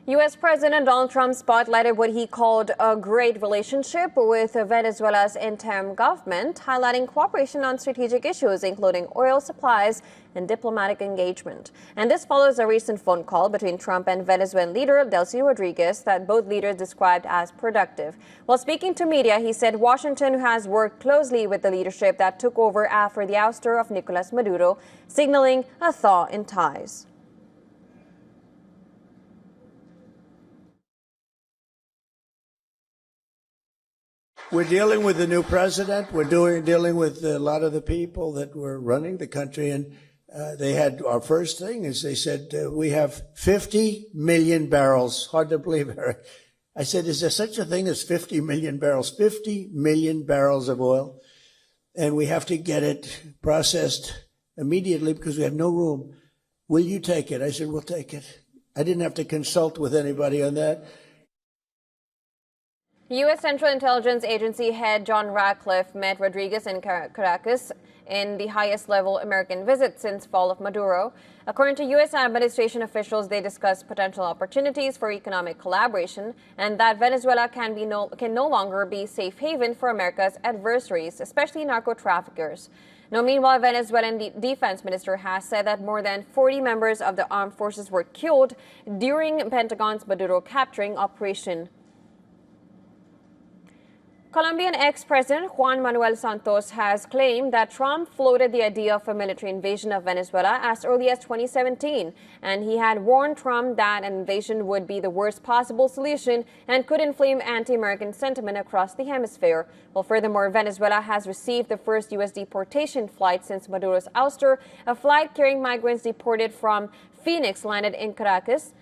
U.S. President Donald Trump spotlighted what he called a great relationship with Venezuela's interim government, highlighting cooperation on strategic issues, including oil supplies and diplomatic engagement. And this follows a recent phone call between Trump and Venezuelan leader Delcy Rodríguez that both leaders described as productive. While speaking to media, he said Washington has worked closely with the leadership that took over after the ouster of Nicolas Maduro, signaling a thaw in ties. We're dealing with the new president. We're dealing with a lot of the people that were running the country. And they had, our first thing is they said, we have 50 million barrels. Hard to believe. I said, is there such a thing as 50 million barrels? 50 million barrels of oil. And we have to get it processed immediately because we have no room. Will you take it? I said, we'll take it. I didn't have to consult with anybody on that. U.S. Central Intelligence Agency head John Ratcliffe met Rodríguez in Caracas in the highest-level American visit since fall of Maduro. According to U.S. administration officials, they discussed potential opportunities for economic collaboration and that Venezuela can no longer be safe haven for America's adversaries, especially narco-traffickers. Now, meanwhile, Venezuelan defense minister has said that more than 40 members of the armed forces were killed during Pentagon's Maduro capturing operation. Colombian ex-president Juan Manuel Santos has claimed that Trump floated the idea of a military invasion of Venezuela as early as 2017, and he had warned Trump that an invasion would be the worst possible solution and could inflame anti-American sentiment across the hemisphere. Well, furthermore, Venezuela has received the first U.S. deportation flight since Maduro's ouster. A flight carrying migrants deported from Phoenix landed in Caracas.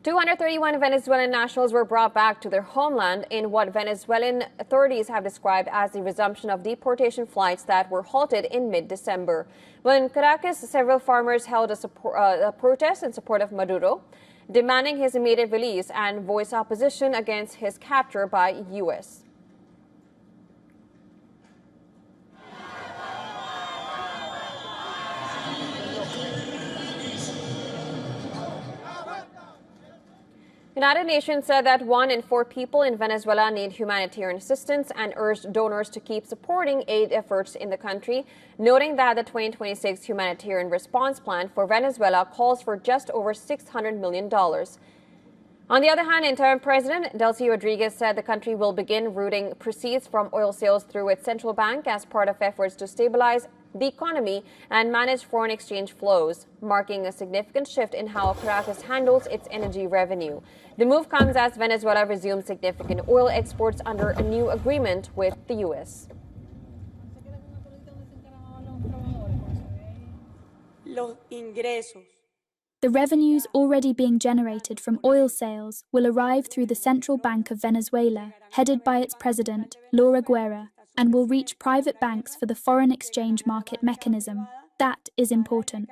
231 Venezuelan nationals were brought back to their homeland in what Venezuelan authorities have described as the resumption of deportation flights that were halted in mid-December. Well, in Caracas, several farmers held a protest in support of Maduro, demanding his immediate release and voiced opposition against his capture by U.S. United Nations said that 1 in 4 people in Venezuela need humanitarian assistance and urged donors to keep supporting aid efforts in the country, noting that the 2026 humanitarian response plan for Venezuela calls for just over $600 million. On the other hand, interim President Delcy Rodríguez said the country will begin routing proceeds from oil sales through its central bank as part of efforts to stabilize the economy and manage foreign exchange flows, marking a significant shift in how Caracas handles its energy revenue. The move comes as Venezuela resumes significant oil exports under a new agreement with the U.S. The revenues already being generated from oil sales will arrive through the Central Bank of Venezuela, headed by its president, Laura Guerra, and will reach private banks for the foreign exchange market mechanism. That is important.